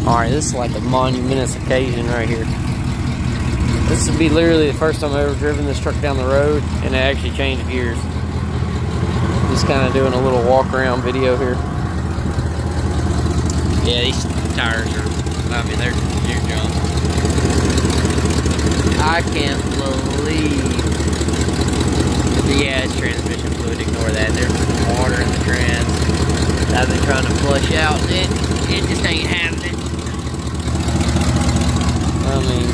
Alright, this is like a monumentous occasion right here. This would be literally the first time I've ever driven this truck down the road and it actually changed gears. Just kind of doing a little walk around video here. Yeah, these tires are, I mean, they're junk. I can't believe. Yeah, it's transmission fluid, ignore that. There's some water in the trans. I've been trying to flush out and it just ain't happening. I mean,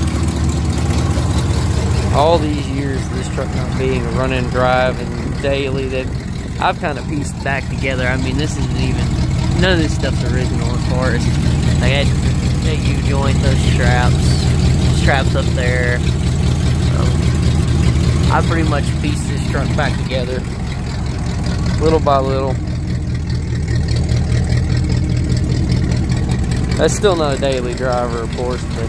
all these years of this truck not being a run and drive and daily, that I've kind of pieced back together. I mean, this isn't even, none of this stuff's original as far as, like, I had that U-joint, those straps up there. I pretty much pieced this truck back together, little by little. That's still not a daily driver, of course, but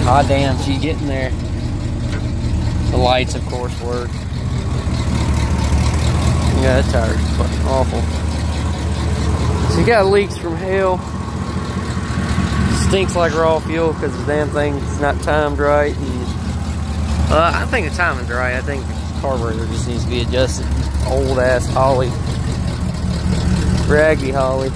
ah damn, she's getting there. The lights, of course, work. Yeah, that tire's fucking awful. So you got leaks from hell. Stinks like raw fuel because the damn thing's not timed right. And, I think the timing's right. I think the carburetor just needs to be adjusted. Old ass Holly. Raggy Holly.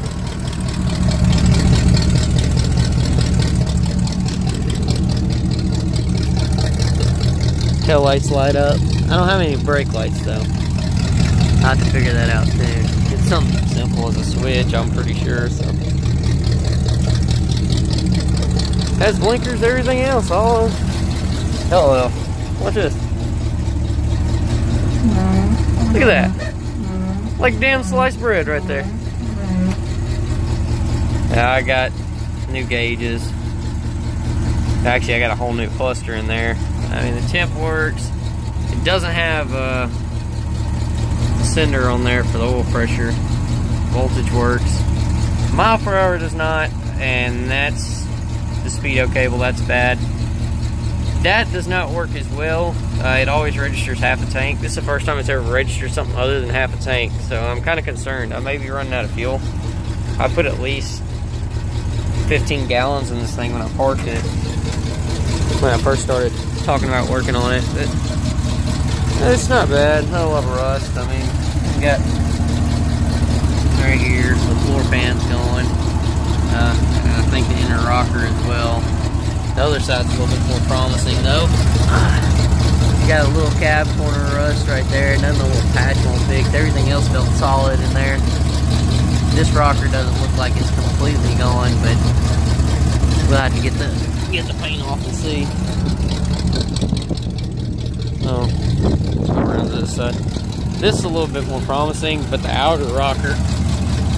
Tail lights light up. I don't have any brake lights though. I have to figure that out too. It's something simple as a switch, I'm pretty sure. So has blinkers, everything else. All hello. Watch this. Look at that. Like damn sliced bread right there. Yeah, I got new gauges. Actually, I got a whole new cluster in there. I mean, the temp works. It doesn't have a sender on there for the oil pressure. Voltage works. Mile per hour does not, and that's the speedo cable. That's bad. That does not work as well. It always registers half a tank. This is the first time it's ever registered something other than half a tank, so I'm kind of concerned. I may be running out of fuel. I put at least 15 gallons in this thing when I parked it. When I first started talking about working on it, but it's not bad. Not a lot of rust. I mean, we got right here the floor pan's going. And I think the inner rocker as well. The other side's a little bit more promising though. You got a little cab corner rust right there. None of the little patch won't fix. Everything else felt solid in there. This rocker doesn't look like it's completely gone, but we'll have to get the paint off and see. Oh, around to this side. This is a little bit more promising, but the outer rocker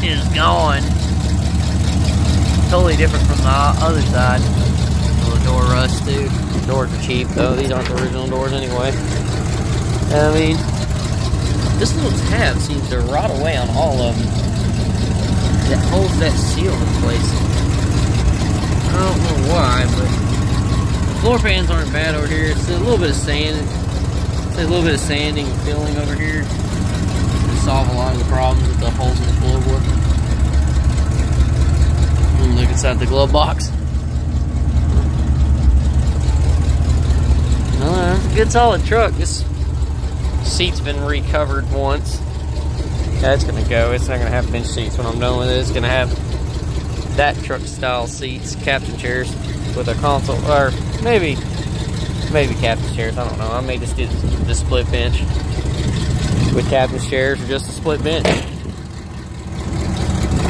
is gone. Totally different from the other side. A little door rust too. Doors are cheap though. These aren't the original doors anyway. I mean, this little tab seems to rot away on all of them. It holds that seal in place. I don't know why, but the floor pans aren't bad over here. It's a little bit of sand. It's a little bit of sanding and filling over here to solve a lot of the problems with the holes in the floorboard. Look inside the glove box. It's a good solid truck. This seat's been recovered once. That's gonna go. It's not gonna have bench seats when I'm done with it. It's gonna have that truck style seats, captain chairs with a console, or maybe captain chairs. I don't know. I may just do the split bench with captain chairs or just a split bench.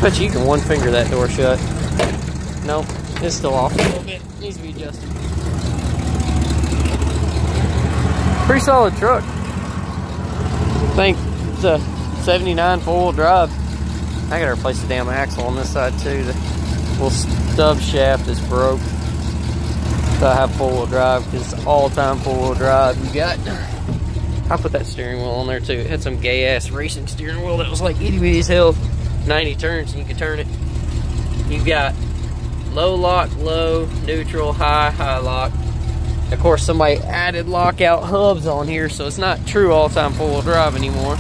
Bet you can one finger that door shut. Nope, it's still off a little bit. Needs to be adjusted. Pretty solid truck. I think it's a 79 four-wheel drive. I gotta replace the damn axle on this side too. The little stub shaft is broke. So I have four-wheel drive because it's all-time four-wheel drive. You got, I put that steering wheel on there too. It had some gay-ass racing steering wheel that was like itty-bitty as hell. 90 turns and you could turn it. You got low lock, low, neutral, high, high lock. Of course, somebody added lockout hubs on here, so it's not true all-time four-wheel drive anymore.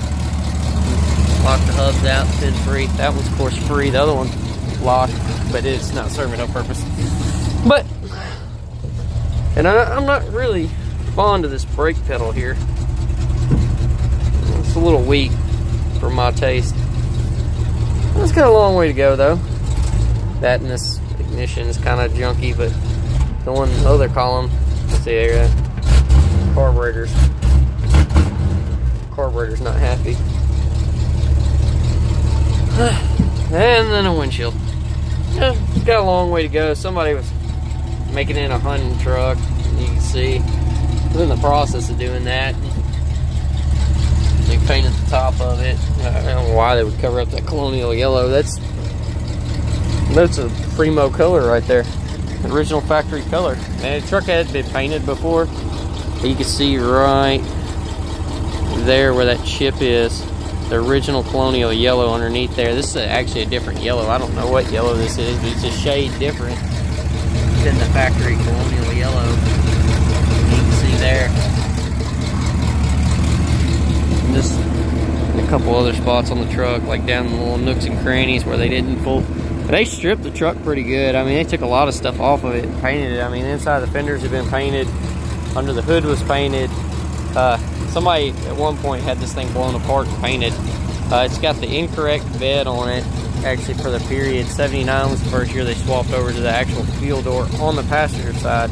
Lock the hubs out, spin free. That one's, of course, free. The other one lock, but it's not serving no purpose. But, and I'm not really fond of this brake pedal here. It's a little weak for my taste. It's got a long way to go though. That and this ignition is kind of junky, but the one other column, let's see there, carburetor's not happy. And then a windshield. Yeah, it's got a long way to go. Somebody was making it in a hunting truck, and you can see was in the process of doing that. They painted the top of it. I don't know why they would cover up that colonial yellow. That's a primo color right there. Original factory color. And the truck had been painted before. You can see right there where that chip is. The original colonial yellow underneath there. This is actually a different yellow. I don't know what yellow this is, but it's a shade different than the factory colonial yellow. You can see there. And just a couple other spots on the truck, like down the little nooks and crannies where they didn't full. But they stripped the truck pretty good. I mean, they took a lot of stuff off of it and painted it. I mean, inside the fenders have been painted. Under the hood was painted. Somebody at one point had this thing blown apart and painted. It's got the incorrect bed on it, actually, for the period. 79 was the first year they swapped over to the actual fuel door on the passenger side.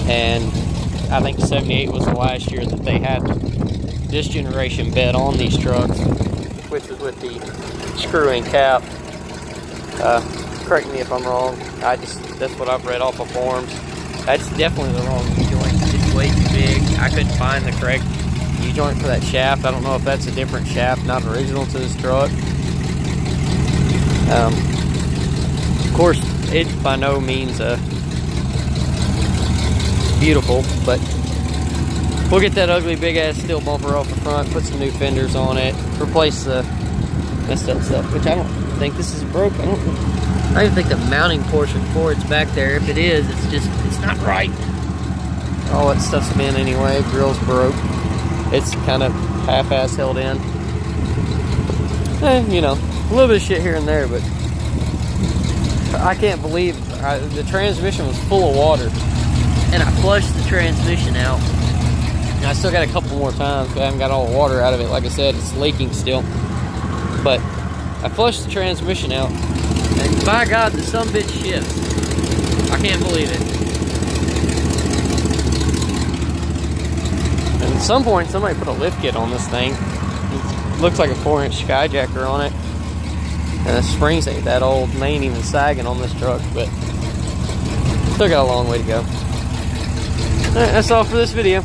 And I think 78 was the last year that they had this generation bed on these trucks, which was with the screw-in cap. Correct me if I'm wrong. That's what I've read off of forums. That's definitely the wrong U-joint. It's way too big. I couldn't find the correct U-joint for that shaft. I don't know if that's a different shaft, not original to this truck. Of course, it's by no means beautiful, but we'll get that ugly big ass steel bumper off the front, put some new fenders on it, replace the messed up stuff, which I don't think this is broke. I don't even think the mounting portion for it's back there. If it is, it's not right. All that stuff's been anyway. Grill's broke. It's kind of half-ass held in. You know, a little bit of shit here and there, but I can't believe the transmission was full of water, and I flushed the transmission out. And I still got a couple more times, but I haven't got all the water out of it. Like I said, it's leaking still. But I flushed the transmission out, and by God, the sumbitch shifts. I can't believe it. And at some point, somebody put a lift kit on this thing. It looks like a 4-inch skyjacker on it. And the springs ain't that old, and they ain't even sagging on this truck, but still got a long way to go. Alright, that's all for this video.